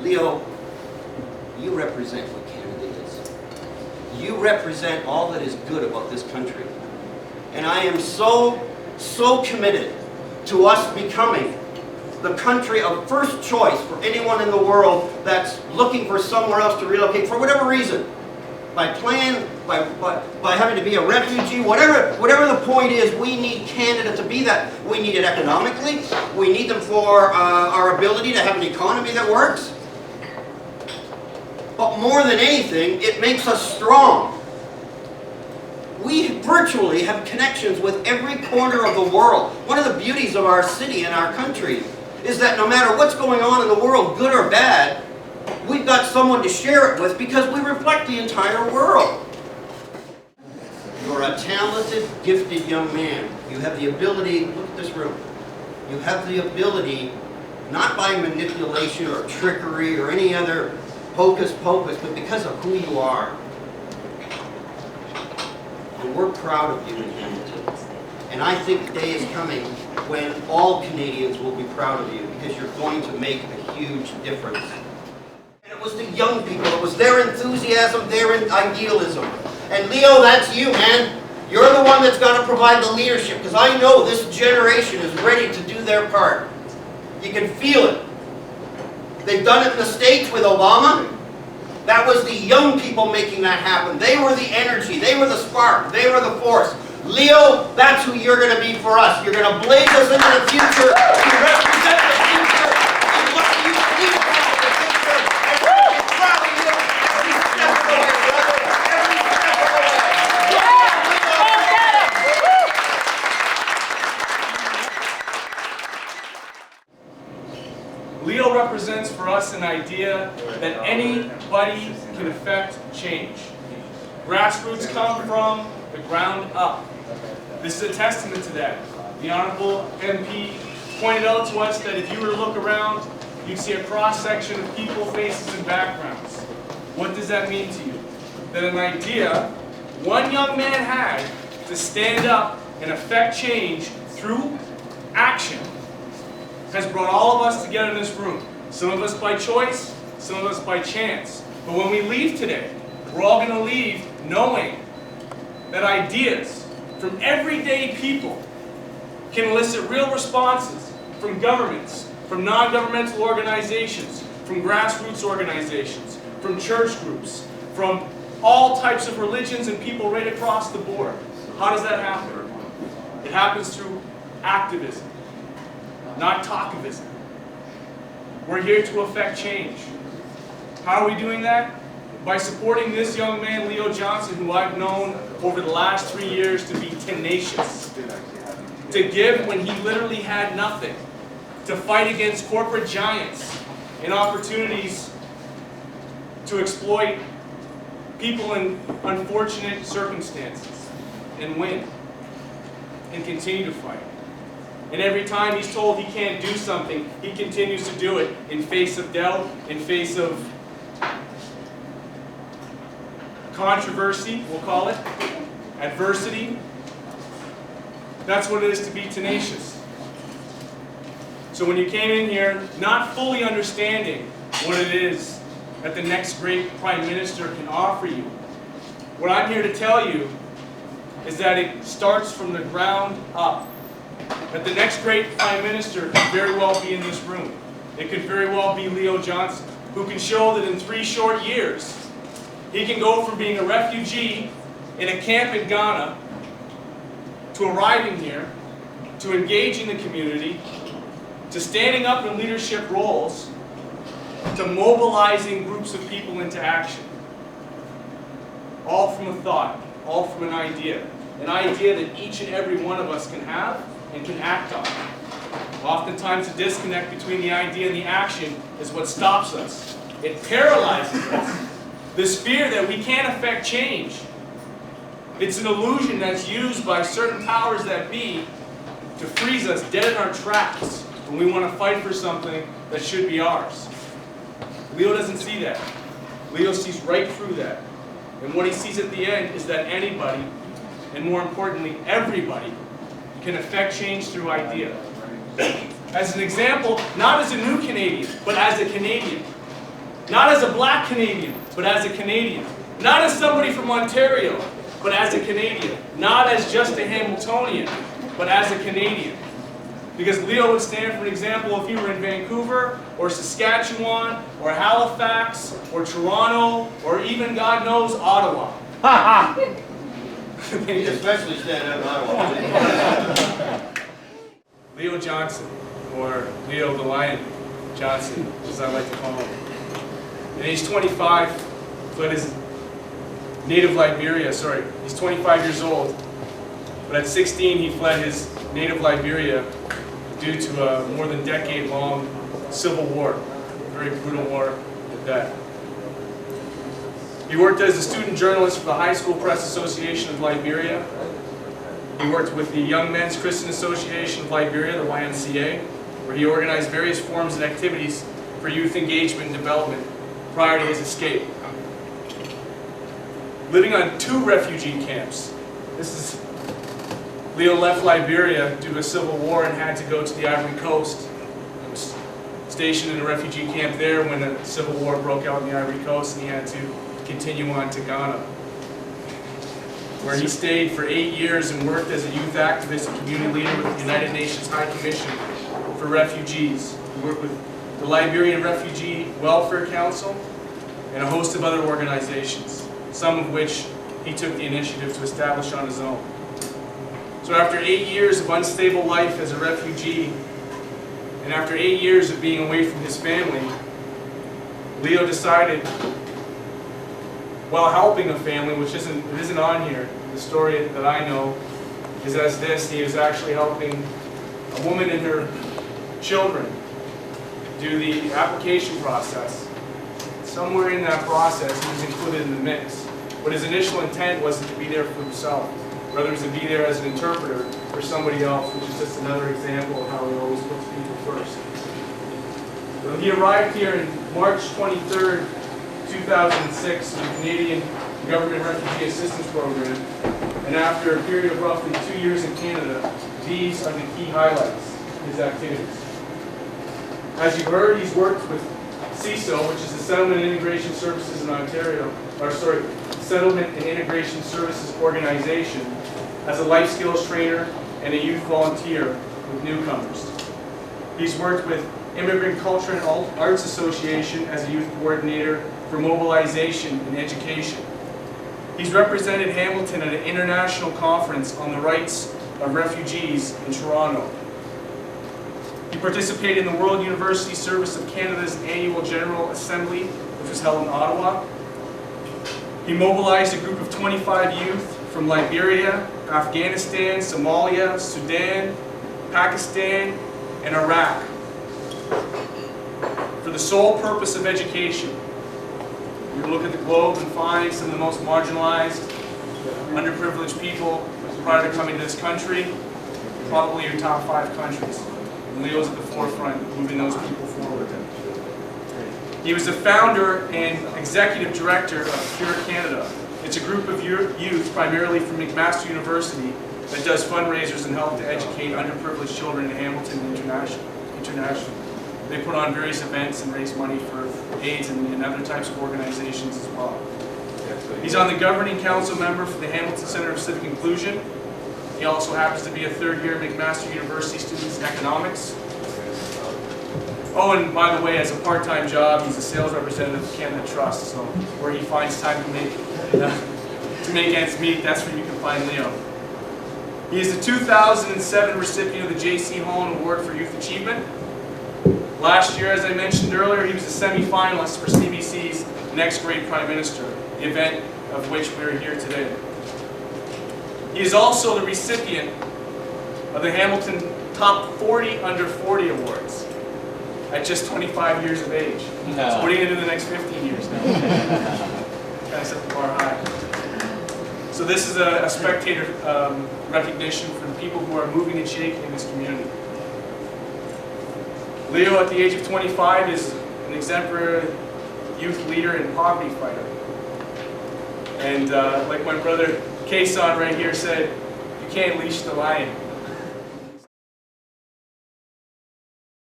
Leo, you represent what Canada is. You represent all that is good about this country. And I am so committed to us becoming the country of first choice for anyone in the world that's looking for somewhere else to relocate for whatever reason. By plan, by having to be a refugee, whatever the point is, we need Canada to be that. We need it economically. We need them for our ability to have an economy that works. But more than anything, it makes us strong. We virtually have connections with every corner of the world. One of the beauties of our city and our country is that no matter what's going on in the world, good or bad, we've got someone to share it with because we reflect the entire world. You're a talented, gifted young man. You have the ability, look at this room, you have the ability, not by manipulation or trickery or any other hocus pocus, but because of who you are. And we're proud of you in Hamilton. And I think the day is coming when all Canadians will be proud of you because you're going to make a huge difference. And it was the young people, it was their enthusiasm, their idealism. And Leo, that's you, man. You're the one that's got to provide the leadership because I know this generation is ready to do their part. You can feel it. They've done it in the States with Obama. That was the young people making that happen. They were the energy, they were the spark, they were the force. Leo, that's who you're going to be for us. You're going to blaze us into the future. You represent the future. And what you believe about the future. And we're going to be proud of you every step of the way, brother. Every step of the way. Leo represents for us an idea that anybody can affect change. Grassroots come from the ground up. This is a testament to that. The Honorable MP pointed out to us that if you were to look around, you'd see a cross-section of people, faces, and backgrounds. What does that mean to you? That an idea one young man had to stand up and affect change through action has brought all of us together in this room. Some of us by choice, some of us by chance. But when we leave today, we're all going to leave knowing that ideas from everyday people can elicit real responses from governments, from non-governmental organizations, from grassroots organizations, from church groups, from all types of religions and people right across the board. How does that happen? It happens through activism, not talkivism. We're here to affect change. How are we doing that? By supporting this young man, Leo Johnson, who I've known over the last 3 years to be tenacious, to give when he literally had nothing, to fight against corporate giants and opportunities to exploit people in unfortunate circumstances and win and continue to fight. And every time he's told he can't do something, he continues to do it in face of doubt, in face of controversy, we'll call it, adversity. That's what it is to be tenacious. So when you came in here, not fully understanding what it is that the next great Prime Minister can offer you, what I'm here to tell you is that it starts from the ground up. That the next great Prime Minister could very well be in this room. It could very well be Leo Johnson, who can show that in 3 short years, he can go from being a refugee in a camp in Ghana to arriving here, to engaging the community, to standing up in leadership roles, to mobilizing groups of people into action. All from a thought, all from an idea that each and every one of us can have and can act on. Oftentimes the disconnect between the idea and the action is what stops us. It paralyzes us. This fear that we can't affect change. It's an illusion that's used by certain powers that be to freeze us dead in our tracks when we want to fight for something that should be ours. Leo doesn't see that. Leo sees right through that. And what he sees at the end is that anybody, and more importantly, everybody, can affect change through idea. As an example, not as a new Canadian, but as a Canadian. Not as a black Canadian, but as a Canadian. Not as somebody from Ontario, but as a Canadian. Not as just a Hamiltonian, but as a Canadian. Because Leo would stand for an example if he were in Vancouver, or Saskatchewan, or Halifax, or Toronto, or even, God knows, Ottawa. Especially stand up in Ottawa. Leo Johnson, or Leo the Lion Johnson, as I like to call him. At age 25, fled his native Liberia, he's 25 years old, but at 16 he fled his native Liberia due to a more than decade-long civil war, a very brutal war at that. He worked as a student journalist for the High School Press Association of Liberia. He worked with the Young Men's Christian Association of Liberia, the YMCA, where he organized various forms and activities for youth engagement and development prior to his escape. Living on 2 refugee camps. Leo left Liberia due to a civil war and had to go to the Ivory Coast. He was stationed in a refugee camp there when the civil war broke out in the Ivory Coast, and he had to continue on to Ghana, where he stayed for 8 years and worked as a youth activist and community leader with the United Nations High Commission for Refugees. He worked with the Liberian Refugee Welfare Council and a host of other organizations, some of which he took the initiative to establish on his own. So after 8 years of unstable life as a refugee, and after 8 years of being away from his family, Leo decided, while helping a family, which isn't on here, the story that I know is as this: he was actually helping a woman and her children do the application process. Somewhere in that process, he was included in the mix. But his initial intent wasn't to be there for himself. Rather, it was to be there as an interpreter for somebody else, which is just another example of how he always puts people first. So he arrived here on March 23rd, 2006 in the Canadian Government Refugee Assistance Program, and after a period of roughly 2 years in Canada, these are the key highlights of his activities. As you heard, he's worked with CISO, which is the Settlement and Integration Services in Ontario, Settlement and Integration Services Organization, as a life skills trainer and a youth volunteer with newcomers. He's worked with Immigrant Culture and Arts Association as a youth coordinator for mobilization and education. He's represented Hamilton at an international conference on the rights of refugees in Toronto. He participated in the World University Service of Canada's annual General Assembly, which was held in Ottawa. He mobilized a group of 25 youth from Liberia, Afghanistan, Somalia, Sudan, Pakistan, and Iraq for the sole purpose of education. You look at the globe and find some of the most marginalized, underprivileged people prior to coming to this country, probably your top 5 countries. And Leo's at the forefront, moving those people forward. He was the founder and executive director of Pure Canada. It's a group of youth, primarily from McMaster University, that does fundraisers and help to educate underprivileged children in Hamilton internationally. They put on various events and raise money for AIDS and other types of organizations as well. He's on the governing council member for the Hamilton Center of Civic Inclusion. He also happens to be a 3rd-year McMaster University student in economics. Oh, and by the way, as a part-time job, he's a sales representative of Canada Trust, so where he finds time to make ends meet, that's where you can find Leo. He is the 2007 recipient of the J.C. Holland Award for Youth Achievement. Last year, as I mentioned earlier, he was a semi-finalist for CBC's Next Great Prime Minister, the event of which we're here today. He is also the recipient of the Hamilton Top 40 Under 40 Awards at just 25 years of age. So what are you going to do the next 15 years now? Kind of set the bar high. So this is a spectator recognition for the people who are moving and shaking in this community. Leo, at the age of 25, is an exemplary youth leader and poverty fighter. And like my brother Kason right here said, you can't leash the lion.